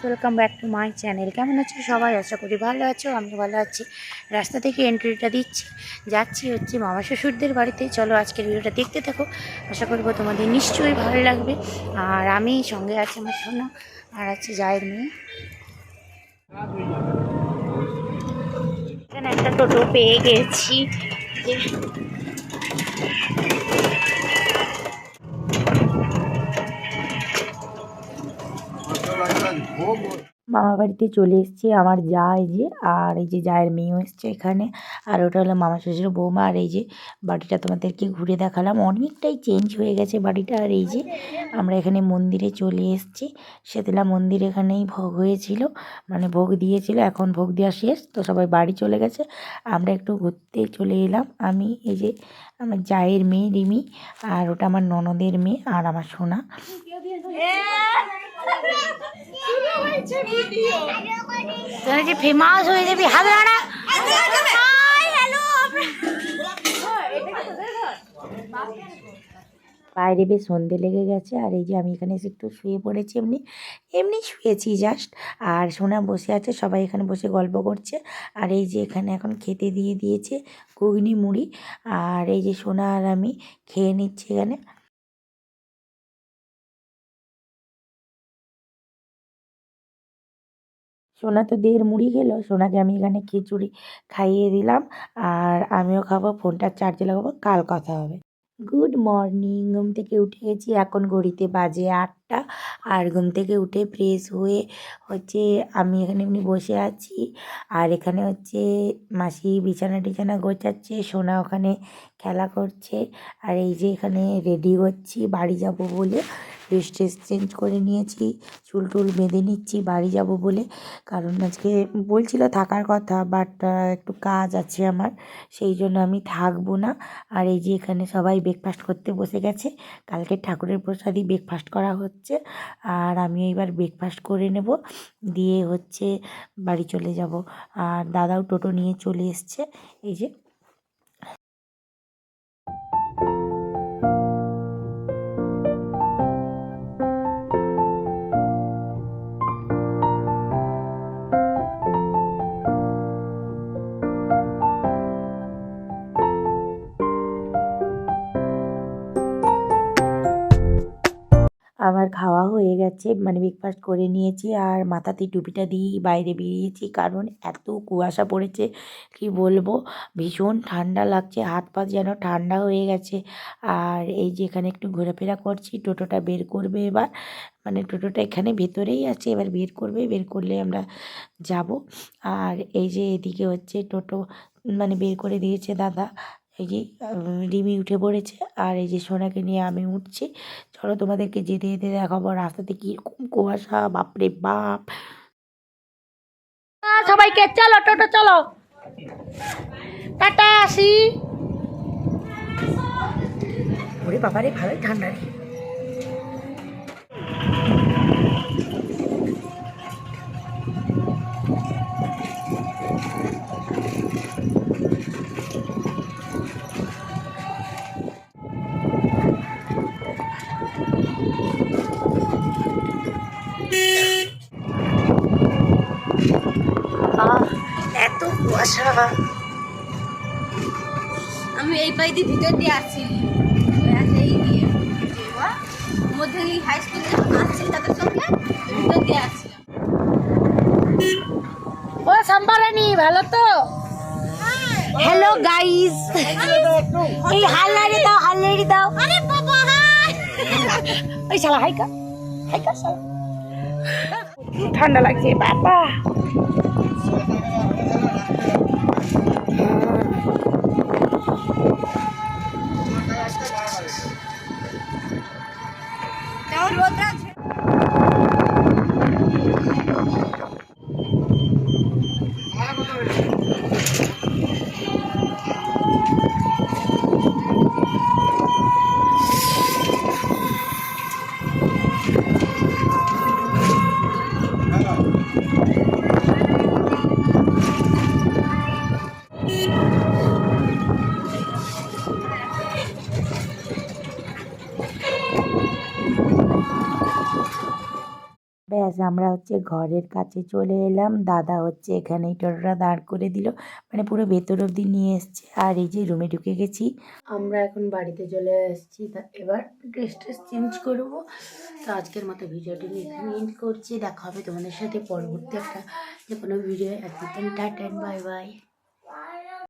Welcome back to my channel. কেমন আছো সবাই? আশা করি ভালো আছো, আমি ভালো আছি। রাস্তা থেকে এন্ট্রিটা দিচ্ছি, যাচ্ছি হচ্ছে মামা শ্বশুরদের বাড়িতে। চলো আজকের ভিডিওটা দেখতে থাকো, আশা করবো তোমাদের নিশ্চয়ই ভালো লাগবে। আর আমি সঙ্গে আছে আমার সোনা আর আছে জায়ের মেয়ে। এখানে একটা টোটো পেয়ে গেছি। মামা বাড়িতে চলে এসেছি। আমার যা এই যে, আর এই যে জায়ের মেয়েও এসছে এখানে। আর ওটা হলো মামা শ্বশুর বৌমা। আর এই যে বাড়িটা তোমাদেরকে ঘুরে দেখালাম, অনেকটাই চেঞ্জ হয়ে গেছে বাড়িটা। আর এই যে আমরা এখানে মন্দিরে চলে এসেছি। শেতলা মন্দির এখানেই ভোগ হয়েছিল, মানে ভোগ দিয়েছিল। এখন ভোগ দেওয়া শেষ, তো সবাই বাড়ি চলে গেছে। আমরা একটু ঘুরতে চলে এলাম। আমি এই যে আমার জায়ের মেয়ে রিমি, আর ওটা আমার ননদের মেয়ে, আর আমার সোনা। যে ফেমাস হয়ে যাবি হাত রাড়া। বাইরে বেশ সন্ধে লেগে গেছে। আর এই যে আমি এখানে এসে একটু শুয়ে পড়েছি, এমনি এমনি শুয়েছি জাস্ট। আর সোনা বসে আছে, সবাই এখানে বসে গল্প করছে। আর এই যে এখানে এখন খেতে দিয়ে দিয়েছে ঘুগনি মুড়ি। আর এই যে সোনা আর আমি খেয়ে নিচ্ছি এখানে। সোনা তো দেড় মুড়ি খেলো, সোনাকে আমি এখানে খিচুড়ি খাইয়ে দিলাম। আর আমিও খাবো, ফোনটা চার্জে লাগাবো, কাল কথা হবে। Good morning. ঘুম থেকে উঠে গেছি, এখন ঘড়িতে বাজে 8টা। আর ঘুম থেকে উঠে ফ্রেশ হয়ে হচ্ছে আমি এখানে এমনি বসে আছি। আর এখানে হচ্ছে মাসি বিছানা টিছানা গোছাচ্ছে, সোনা ওখানে খেলা করছে। আর এই যে এখানে রেডি হচ্ছি বাড়ি যাব বলে। ড্রেস ট্রেস চেঞ্জ করে নিয়েছি, চুল টুল বেঁধে নিচ্ছি বাড়ি যাব বলে। কারণ আজকে বলছিল থাকার কথা, বাট একটু কাজ আছে আমার, সেই জন্য আমি থাকবো না। আর এই যে এখানে সবাই ব্রেকফাস্ট করতে বসে গেছে। কালকে ঠাকুরের প্রসাদই ব্রেকফাস্ট করা হচ্ছে। আর আমি এইবার ব্রেকফাস্ট করে নেব, দিয়ে হচ্ছে বাড়ি চলে যাব। আর দাদাও টোটো নিয়ে চলে এসছে। এই যে আমার খাওয়া হয়ে গেছে, মানে ব্রেকফাস্ট করে নিয়েছি। আর মাথাতে টুপিটা দিয়েই বাইরে বেরিয়েছি, কারণ এত কুয়াশা পড়েছে কি বলবো, ভীষণ ঠান্ডা লাগছে, হাত পা যেন ঠান্ডা হয়ে গেছে। আর এই যে এখানে একটু ঘোরাফেরা করছি, টোটোটা বের করবে এবার, মানে টোটোটা এখানে ভেতরেই আছে, এবার বের করবে, বের করলে আমরা যাব। আর এই যে এদিকে হচ্ছে টোটো মানে বের করে দিয়েছে দাদা। এই যে রিমি উঠে পড়েছে, আর এই যে সোনাকে নিয়ে আমি উঠছি। চলো তোমাদেরকে যেতে যেতে দেখাবো রাস্তাতে কীরকম কুয়াশা, বাপরে বাপ। সবাইকে চলো, টোটো চলো, টাটা, আসি। ওরে বাবারে, ভালোই ঠান্ডা রে। এত কুয়াশা। আমি এই পাই দিয়ে ভিতর দিয়ে আসছি, এই দিয়ে মধ্যে হাই স্কুলে আসছি তাদের সঙ্গে ভিতর দিয়ে আসছিলাম। ও সম্পারানি, ভালো তো? হ্যালো গাইস, এই হাল্লারি দাও, হাল্লারি দাও। আরে বাবা, হাই ওই শালা হাইকা, হাইকা শালা। ঠান্ডা লাগছে বাবা। রোদ আছে। ব্যাস আমরা হচ্ছে ঘরের কাছে চলে এলাম। দাদা হচ্ছে এখানেই টোটোটা দাঁড় করে দিল, মানে পুরো ভেতর অবধি নিয়ে এসছে। আর এই যে রুমে ঢুকে গেছি, আমরা এখন বাড়িতে চলে এসেছি। তা এবার ড্রেস ট্রেস চেঞ্জ করবো। তো আজকের মতো ভিডিওটি এখানে এন্ড করছি। দেখা হবে তোমাদের সাথে পরবর্তী একটা যে কোনো ভিডিও। একদম টাটা, বাই বাই।